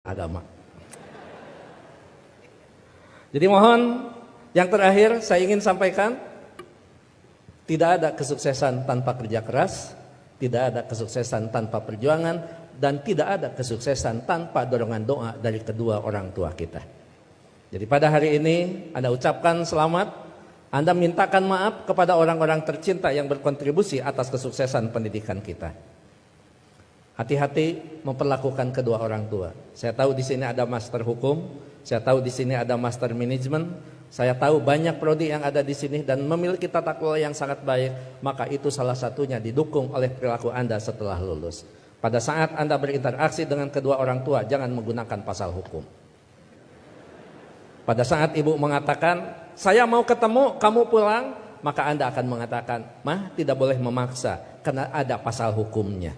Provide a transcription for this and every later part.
agama. Jadi mohon yang terakhir saya ingin sampaikan, tidak ada kesuksesan tanpa kerja keras, tidak ada kesuksesan tanpa perjuangan, dan tidak ada kesuksesan tanpa dorongan doa dari kedua orang tua kita. Jadi pada hari ini Anda ucapkan selamat, Anda mintakan maaf kepada orang-orang tercinta yang berkontribusi atas kesuksesan pendidikan kita. Hati-hati memperlakukan kedua orang tua. Saya tahu di sini ada master hukum, saya tahu di sini ada master manajemen, saya tahu banyak prodi yang ada di sini dan memiliki tata kelola yang sangat baik, maka itu salah satunya didukung oleh perilaku Anda setelah lulus. Pada saat Anda berinteraksi dengan kedua orang tua, jangan menggunakan pasal hukum. Pada saat ibu mengatakan, saya mau ketemu, kamu pulang, maka Anda akan mengatakan, mah tidak boleh memaksa, karena ada pasal hukumnya.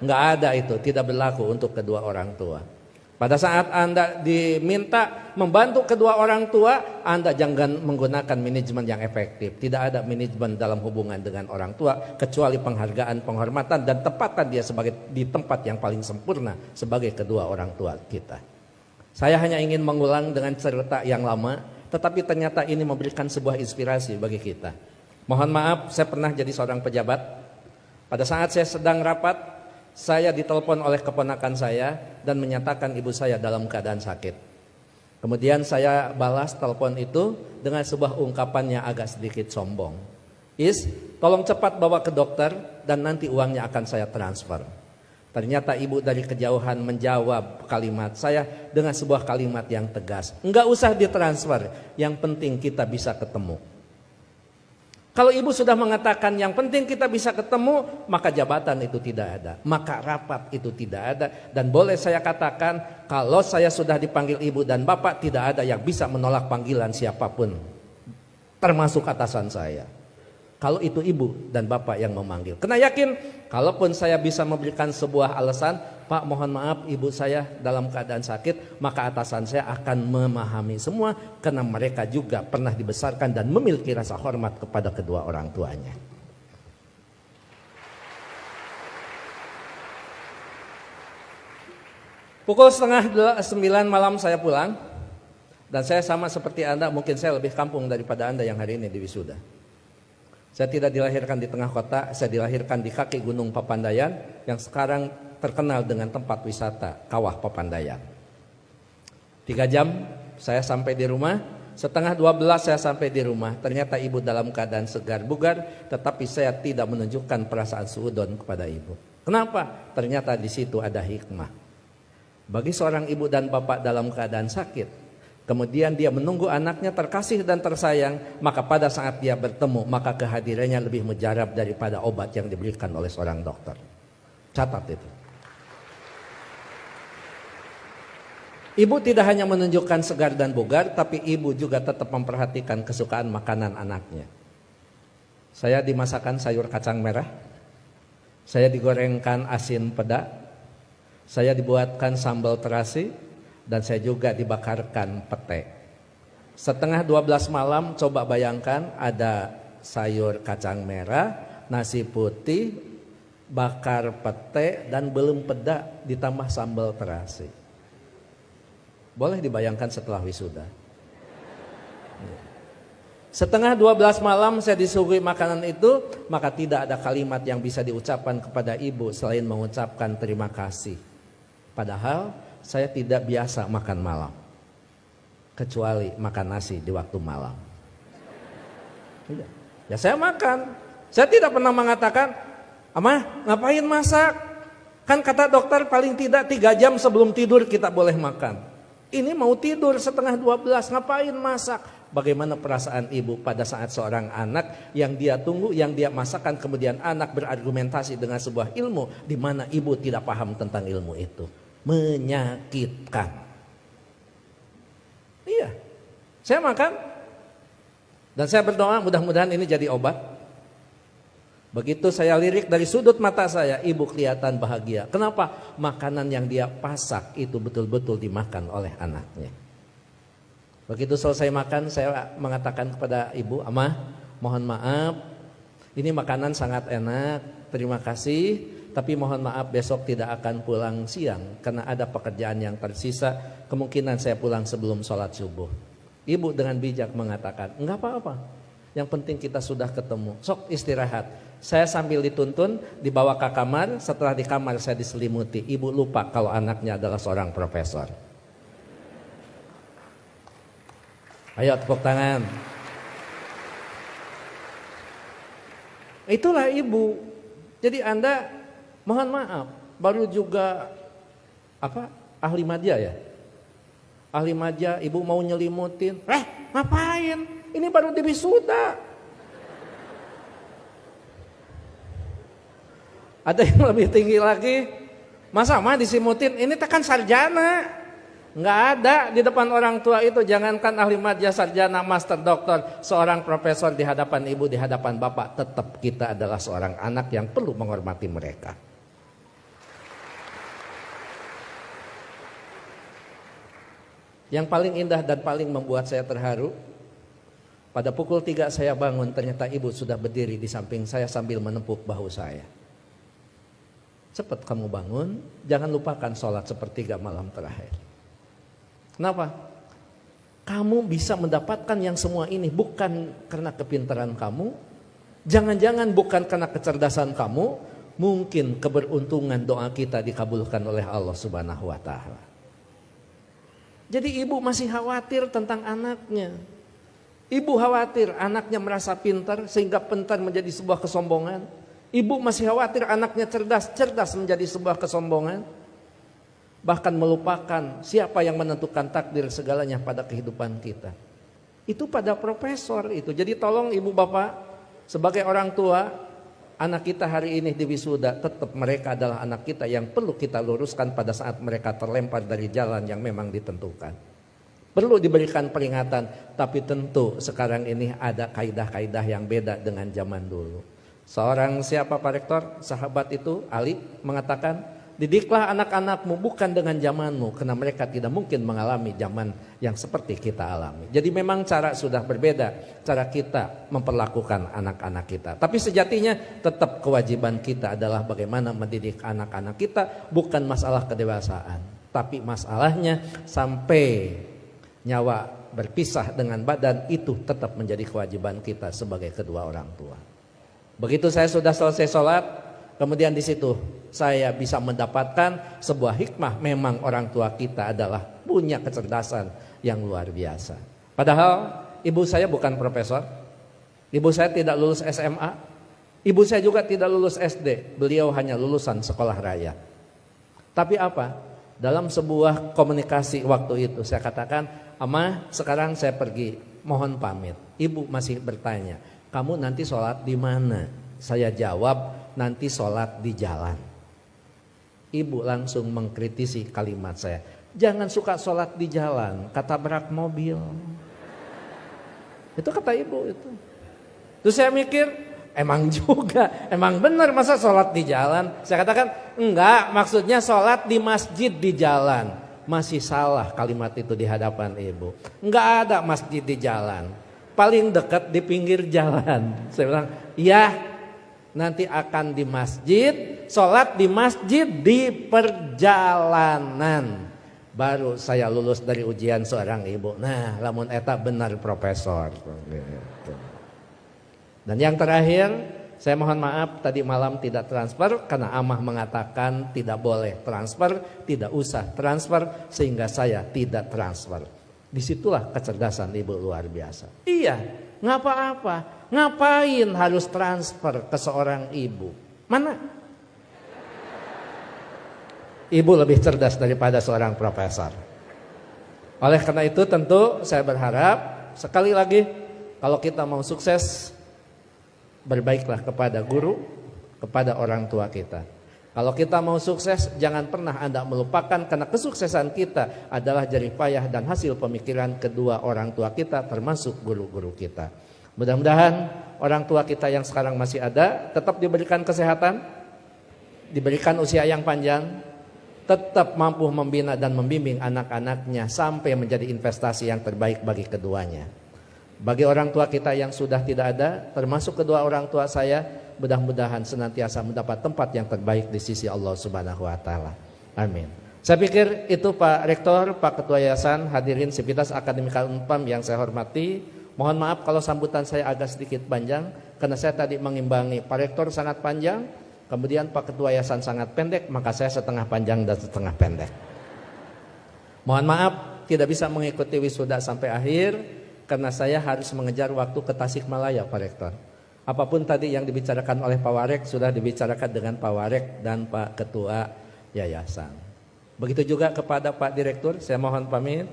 Enggak ada itu, tidak berlaku untuk kedua orang tua. Pada saat Anda diminta membantu kedua orang tua, Anda jangan menggunakan manajemen yang efektif. Tidak ada manajemen dalam hubungan dengan orang tua, kecuali penghargaan, penghormatan, dan tempatkan dia sebagai di tempat yang paling sempurna sebagai kedua orang tua kita. Saya hanya ingin mengulang dengan cerita yang lama, tetapi ternyata ini memberikan sebuah inspirasi bagi kita. Mohon maaf, saya pernah jadi seorang pejabat. Pada saat saya sedang rapat, saya ditelepon oleh keponakan saya dan menyatakan ibu saya dalam keadaan sakit. Kemudian saya balas telepon itu dengan sebuah ungkapan yang agak sedikit sombong. Tolong cepat bawa ke dokter dan nanti uangnya akan saya transfer. Ternyata ibu dari kejauhan menjawab kalimat saya dengan sebuah kalimat yang tegas. Enggak usah ditransfer, yang penting kita bisa ketemu. Kalau ibu sudah mengatakan yang penting kita bisa ketemu, maka jabatan itu tidak ada, maka rapat itu tidak ada. Dan boleh saya katakan, kalau saya sudah dipanggil ibu dan bapak, tidak ada yang bisa menolak panggilan siapapun, termasuk atasan saya. Kalau itu ibu dan bapak yang memanggil, kena yakin, kalaupun saya bisa memberikan sebuah alasan, Pak mohon maaf ibu saya dalam keadaan sakit, maka atasan saya akan memahami semua, karena mereka juga pernah dibesarkan dan memiliki rasa hormat kepada kedua orang tuanya. Pukul 8:30 malam saya pulang, dan saya sama seperti Anda, mungkin saya lebih kampung daripada Anda yang hari ini di wisuda. Saya tidak dilahirkan di tengah kota, saya dilahirkan di kaki Gunung Papandayan yang sekarang terkenal dengan tempat wisata Kawah Papandayan. 3 jam saya sampai di rumah, 11:30 saya sampai di rumah. Ternyata ibu dalam keadaan segar bugar, tetapi saya tidak menunjukkan perasaan suudon kepada ibu. Kenapa? Ternyata di situ ada hikmah. Bagi seorang ibu dan bapak dalam keadaan sakit, kemudian dia menunggu anaknya terkasih dan tersayang, maka pada saat dia bertemu, maka kehadirannya lebih mujarab daripada obat yang diberikan oleh seorang dokter. Catat itu. Ibu tidak hanya menunjukkan segar dan bugar, tapi ibu juga tetap memperhatikan kesukaan makanan anaknya. Saya dimasakan sayur kacang merah, saya digorengkan asin peda, saya dibuatkan sambal terasi, dan saya juga dibakarkan pete. 11:30 malam, coba bayangkan ada sayur kacang merah, nasi putih, bakar pete, dan belum peda ditambah sambal terasi. Boleh dibayangkan setelah wisuda. 11:30 malam saya disuguhi makanan itu, maka tidak ada kalimat yang bisa diucapkan kepada ibu selain mengucapkan terima kasih. Padahal saya tidak biasa makan malam, kecuali makan nasi di waktu malam. Ya saya makan. Saya tidak pernah mengatakan, Amah ngapain masak? Kan kata dokter paling tidak 3 jam sebelum tidur kita boleh makan. Ini mau tidur 11:30, ngapain masak? Bagaimana perasaan ibu pada saat seorang anak yang dia tunggu, yang dia masakan, kemudian anak berargumentasi dengan sebuah ilmu di mana ibu tidak paham tentang ilmu itu. Menyakitkan. Iya, saya makan dan saya berdoa mudah-mudahan ini jadi obat. Begitu saya lirik dari sudut mata saya, ibu kelihatan bahagia. Kenapa? Makanan yang dia pasak itu betul-betul dimakan oleh anaknya. Begitu selesai makan, saya mengatakan kepada ibu, Amah mohon maaf, ini makanan sangat enak, terima kasih. tapi mohon maaf besok tidak akan pulang siang karena ada pekerjaan yang tersisa. Kemungkinan saya pulang sebelum sholat subuh. Ibu dengan bijak mengatakan, enggak apa-apa. Yang penting kita sudah ketemu. Sok istirahat. Saya sambil dituntun dibawa ke kamar. Setelah di kamar saya diselimuti. Ibu lupa kalau anaknya adalah seorang profesor. Ayo tepuk tangan. Itulah ibu. Jadi Anda mohon maaf baru juga ahli madya ya. Ahli madya ibu mau nyelimutin. Ngapain? Ini baru diwisuda. Ada yang lebih tinggi lagi. Masa mah disimutin? Ini tekan sarjana. Nggak ada di depan orang tua itu. Jangankan ahli madya, sarjana, master, doktor, seorang profesor di hadapan ibu, di hadapan bapak, tetap kita adalah seorang anak yang perlu menghormati mereka. Yang paling indah dan paling membuat saya terharu, pada pukul 3 saya bangun, ternyata ibu sudah berdiri di samping saya sambil menepuk bahu saya. Cepat kamu bangun, jangan lupakan sholat sepertiga malam terakhir. Kenapa? Kamu bisa mendapatkan yang semua ini bukan karena kepintaran kamu, jangan-jangan bukan karena kecerdasan kamu, mungkin keberuntungan doa kita dikabulkan oleh Allah Subhanahu wa taala. Jadi ibu masih khawatir tentang anaknya. Ibu khawatir anaknya merasa pintar sehingga pintar menjadi sebuah kesombongan. Ibu masih khawatir anaknya cerdas, cerdas menjadi sebuah kesombongan. Bahkan melupakan siapa yang menentukan takdir segalanya pada kehidupan kita. Itu pada profesor itu. Jadi tolong ibu bapak sebagai orang tua, anak kita hari ini di wisuda, tetap mereka adalah anak kita yang perlu kita luruskan pada saat mereka terlempar dari jalan yang memang ditentukan. Perlu diberikan peringatan, tapi tentu sekarang ini ada kaidah-kaidah yang beda dengan zaman dulu. Seorang siapa Pak Rektor, sahabat itu Ali mengatakan, didiklah anak-anakmu bukan dengan zamanmu, karena mereka tidak mungkin mengalami zaman yang seperti kita alami. Jadi memang cara sudah berbeda, cara kita memperlakukan anak-anak kita. Tapi sejatinya tetap kewajiban kita adalah bagaimana mendidik anak-anak kita, bukan masalah kedewasaan. Tapi masalahnya sampai nyawa berpisah dengan badan, itu tetap menjadi kewajiban kita sebagai kedua orang tua. Begitu saya sudah selesai sholat, kemudian di situ saya bisa mendapatkan sebuah hikmah. Memang orang tua kita adalah punya kecerdasan yang luar biasa. Padahal ibu saya bukan profesor, ibu saya tidak lulus SMA, ibu saya juga tidak lulus SD. Beliau hanya lulusan sekolah raya. Tapi apa? Dalam sebuah komunikasi waktu itu saya katakan, "Ama, sekarang saya pergi, mohon pamit." Ibu masih bertanya, "Kamu nanti sholat di mana?" Saya jawab, "Nanti sholat di jalan." Ibu langsung mengkritisi kalimat saya. "Jangan suka sholat di jalan, ketabrak mobil." Itu kata ibu itu. Terus saya mikir, emang juga, emang benar masa sholat di jalan? Saya katakan, enggak, maksudnya sholat di masjid di jalan. Masih salah kalimat itu di hadapan ibu. Enggak ada masjid di jalan, paling dekat di pinggir jalan. Saya bilang, ya. Nanti akan di masjid, sholat di masjid di perjalanan. Baru saya lulus dari ujian seorang ibu. Nah, lamun eta benar profesor. Dan yang terakhir, saya mohon maaf tadi malam tidak transfer karena amah mengatakan tidak boleh transfer, tidak usah transfer, sehingga saya tidak transfer. Disitulah kecerdasan ibu luar biasa. Iya, nggak apa-apa. Ngapain harus transfer ke seorang ibu? Mana? Ibu lebih cerdas daripada seorang profesor. Oleh karena itu tentu saya berharap sekali lagi, kalau kita mau sukses, berbaiklah kepada guru, kepada orang tua kita. Kalau kita mau sukses, jangan pernah Anda melupakan, karena kesuksesan kita adalah jerih payah dan hasil pemikiran kedua orang tua kita, termasuk guru-guru kita. Mudah-mudahan orang tua kita yang sekarang masih ada tetap diberikan kesehatan, diberikan usia yang panjang, tetap mampu membina dan membimbing anak-anaknya sampai menjadi investasi yang terbaik bagi keduanya. Bagi orang tua kita yang sudah tidak ada, termasuk kedua orang tua saya, mudah-mudahan senantiasa mendapat tempat yang terbaik di sisi Allah Subhanahu wa taala. Amin. Saya pikir itu Pak Rektor, Pak Ketua Yayasan, hadirin Sivitas Akademika Unpam yang saya hormati. Mohon maaf kalau sambutan saya agak sedikit panjang karena saya tadi mengimbangi Pak Rektor sangat panjang, kemudian Pak Ketua Yayasan sangat pendek, maka saya setengah panjang dan setengah pendek. Mohon maaf tidak bisa mengikuti wisuda sampai akhir karena saya harus mengejar waktu ke Tasikmalaya Pak Rektor. Apapun tadi yang dibicarakan oleh Pak Warek sudah dibicarakan dengan Pak Warek dan Pak Ketua Yayasan. Begitu juga kepada Pak Direktur, saya mohon pamit.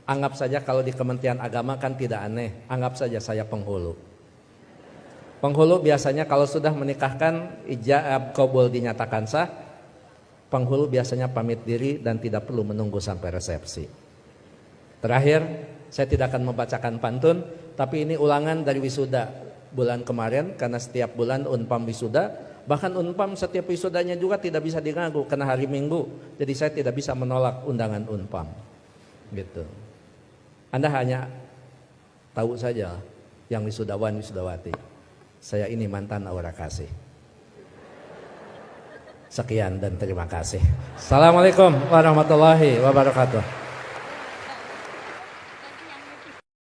Anggap saja kalau di Kementerian Agama kan tidak aneh, anggap saja saya penghulu. Penghulu biasanya kalau sudah menikahkan ijab qabul dinyatakan sah, penghulu biasanya pamit diri dan tidak perlu menunggu sampai resepsi. Terakhir, saya tidak akan membacakan pantun, tapi ini ulangan dari wisuda bulan kemarin karena setiap bulan Unpam wisuda, bahkan Unpam setiap wisudanya juga tidak bisa diganggu karena hari Minggu. Jadi saya tidak bisa menolak undangan Unpam. Gitu. Anda hanya tahu saja yang wisudawan wisudawati. Saya ini mantan aura kasih. Sekian dan terima kasih. Assalamualaikum warahmatullahi wabarakatuh.